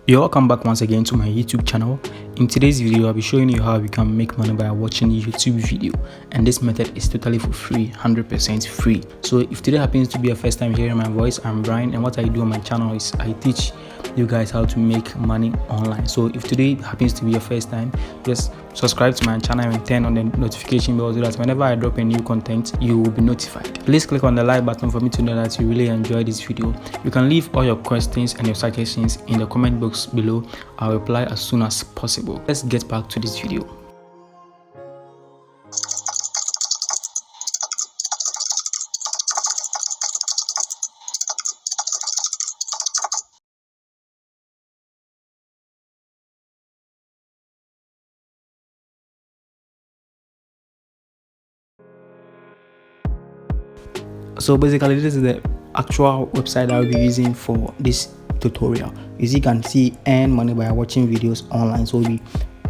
You're welcome back once again to my YouTube channel. In today's video, I'll be showing you how you can make money by watching YouTube video, and this method is totally for free, 100% free. So if today happens to be your first time hearing my voice, I'm Brian, and what I do on my channel is I teach you guys how to make money online. So if today happens to be your first time, just subscribe to my channel and turn on the notification bell so that whenever I drop a new content, you will be notified. Please click on the like button for me to know that you really enjoyed this video. You can leave all your questions and your suggestions in the comment box below. I'll reply as soon as possible. Let's get back to this video. So basically, this is the actual website I'll be using for this tutorial. As you can see, earn money by watching videos online. So we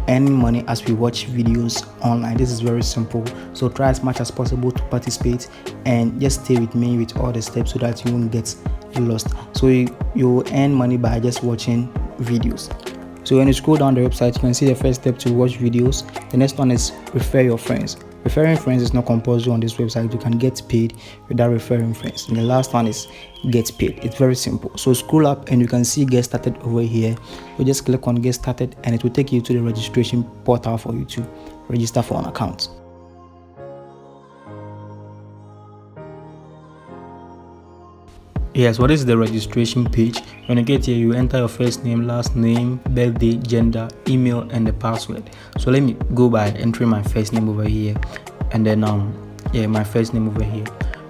earn money as we watch videos online. This is very simple, so try as much as possible to participate and just stay with me with all the steps so that you won't get lost. So you earn money by just watching videos. So when you scroll down the website, you can see the first step to watch videos. The next one is refer your friends. Referring friends is not compulsory on this website. You can get paid without referring friends. And the last one is get paid. It's very simple. So scroll up and you can see get started over here. You just click on get started and it will take you to the registration portal for you to register for an account. Yes, what is the registration page? When you get here, you enter your first name, last name, birthday, gender, email, and the password. So let me go by entering my first name over here, and then my first name over here.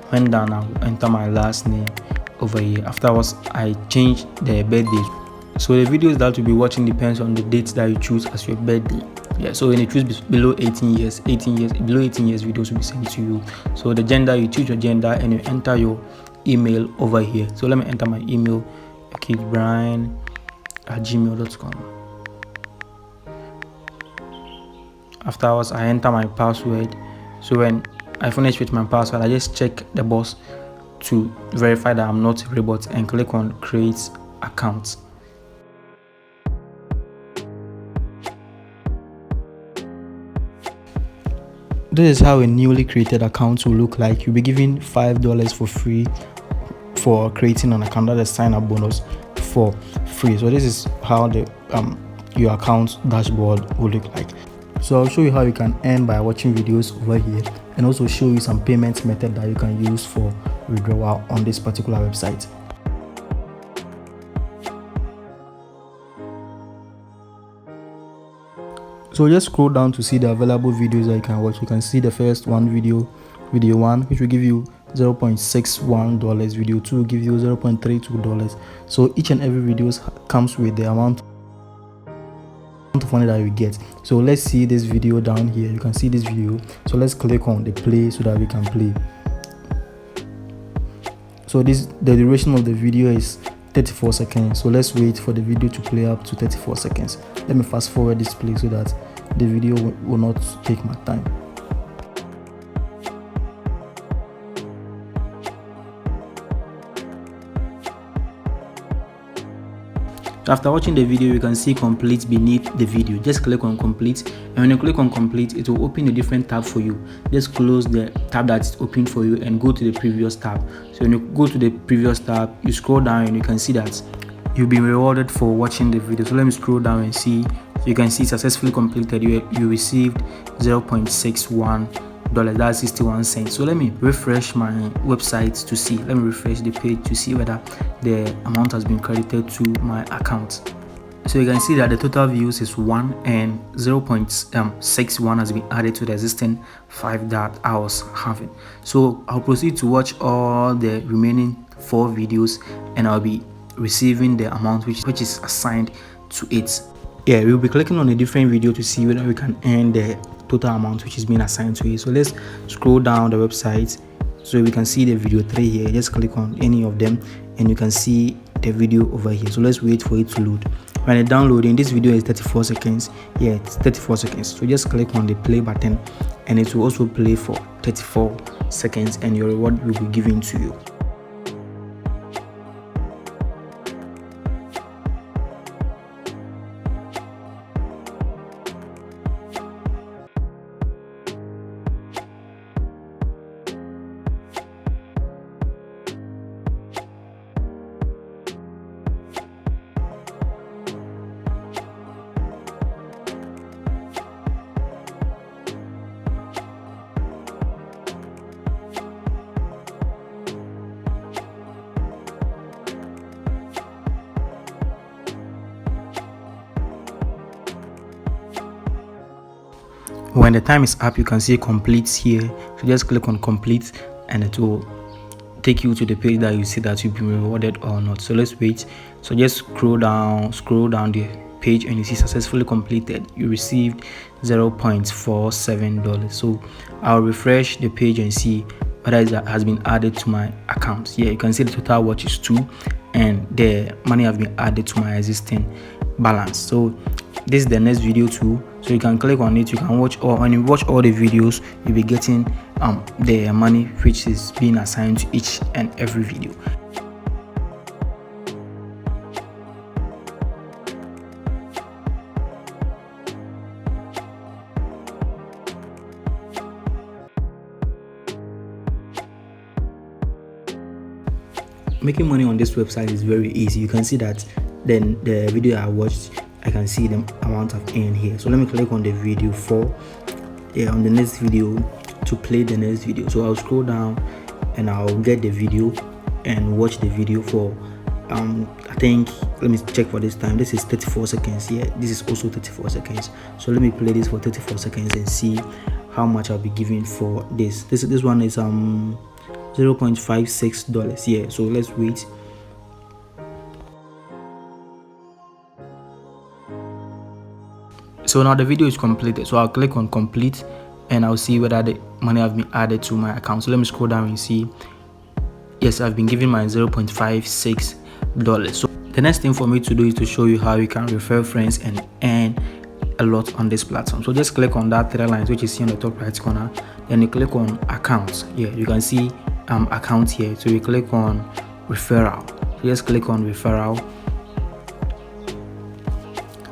When done, I'll enter my last name over here. Afterwards, I change the birthday. So the videos that you'll be watching depends on the dates that you choose as your birthday. Yeah, so when you choose below 18 years, below 18 years videos will be sent to you. So the gender, you choose your gender and you enter your email over here. So let me enter my email, kidbrian@gmail.com. Afterwards, I enter my password. So when I finish with my password, I just check the box to verify that I'm not a robot and click on create account. This is how a newly created account will look like. You'll be given $5 for free for creating an account. That's a sign-up bonus for free. So this is how the your account dashboard will look like. So I'll show you how you can earn by watching videos over here, and also show you some payment method that you can use for withdrawal on this particular website. So just scroll down to see the available videos that you can watch. You can see the first one, video 1, which will give you $0.61. Video 2 will give you $0.32. So each and every video comes with the amount of money that you get. So let's see this video down here. You can see this video. So let's click on the play so that we can play. So the duration of the video is 34 seconds. So let's wait for the video to play up to 34 seconds. Let me fast forward this play so that the video will not take my time. After watching the video, you can see complete beneath the video. Just click on complete, and when you click on complete, it will open a different tab for you. Just close the tab that's open for you and go to the previous tab. So when you go to the previous tab, you scroll down and you can see that you'll be rewarded for watching the video. So let me scroll down and see. So you can see successfully completed. You received $0.61. That's 61 cents. So let me refresh my website to see. Let me refresh the page to see whether the amount has been credited to my account. So you can see that the total views is 1 and 0.61 has been added to the existing 5 that I was having. So I'll proceed to watch all the remaining 4 videos and I'll be receiving the amount which is assigned to it. Yeah, we'll be clicking on a different video to see whether we can earn the total amount which is being assigned to it. So let's scroll down the website so we can see the video 3 here. Just click on any of them and you can see the video over here. So let's wait for it to load. When it's downloading, this video is 34 seconds. Yeah, it's 34 seconds. So just click on the play button and it will also play for 34 seconds and your reward will be given to you. When the time is up, you can see complete here. So just click on complete and it will take you to the page that you see that you've been rewarded or not. So let's wait. So just scroll down the page and you see successfully completed. You received $0.47. So I'll refresh the page and see whether it has been added to my account. Yeah, you can see the total watch is 2 and the money have been added to my existing balance. So this is the next video too, so you can click on it. You can watch, or when you watch all the videos, you'll be getting the money which is being assigned to each and every video. Making money on this website is very easy. You can see that then the video I watched, I can see the amount I've earned here. So let me click on the video on the next video to play the next video. So I'll scroll down and I'll get the video and watch the video for I think, let me check for this time. This is 34 seconds here. This is also 34 seconds. So let me play this for 34 seconds and see how much I'll be giving for this. This one is $0.56 here. So let's wait. So now the video is completed. So I'll click on complete and I'll see whether the money have been added to my account. So let me scroll down and see. Yes, I've been given my $0.56. So the next thing for me to do is to show you how you can refer friends and earn a lot on this platform. So just click on that 3 lines which you see on the top right corner. Then you click on accounts. Yeah, you can see account here. So you click on referral. So just click on referral.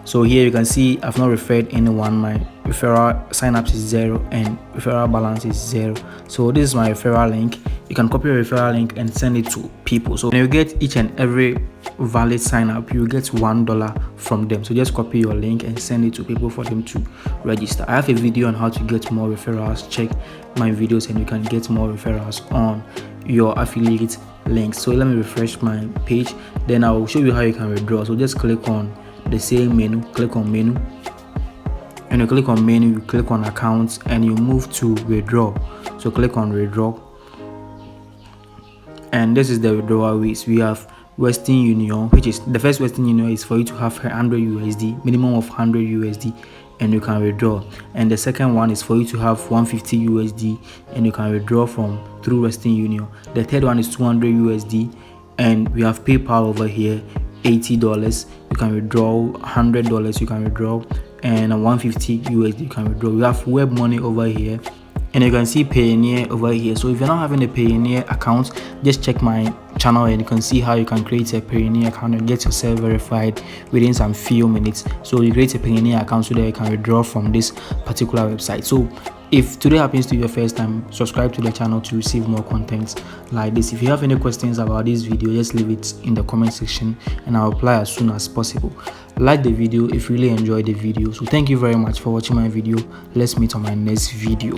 So here you can see I've not referred anyone. My referral sign-ups is 0 and referral balance is 0. So this is my referral link. You can copy your referral link and send it to people. So when you get each and every valid sign-up, you get $1 from them. So just copy your link and send it to people for them to register. I have a video on how to get more referrals. Check my videos and you can get more referrals on your affiliate links. So let me refresh my page. Then I will show you how you can withdraw. So just click on the same menu, click on menu, and you click on menu, you click on accounts and you move to withdraw. So click on withdraw, and this is the withdrawal ways. We have Western Union, which is the first Western Union is for you to have 100 USD, minimum of 100 USD, and you can withdraw. And the second one is for you to have 150 USD and you can withdraw from through Western Union. The third one is 200 USD, and we have PayPal over here, $80 you can withdraw, $100 you can withdraw, and 150 USD you can withdraw. We have web money over here, and you can see Payoneer over here. So if you're not having a Payoneer account, just check my channel and you can see how you can create a Payoneer account and get yourself verified within some few minutes. So you create a Payoneer account so that you can withdraw from this particular website. So if today happens to be your first time, subscribe to the channel to receive more content like this. If you have any questions about this video, just leave it in the comment section and I'll reply as soon as possible. Like the video if you really enjoyed the video. So thank you very much for watching my video. Let's meet on my next video.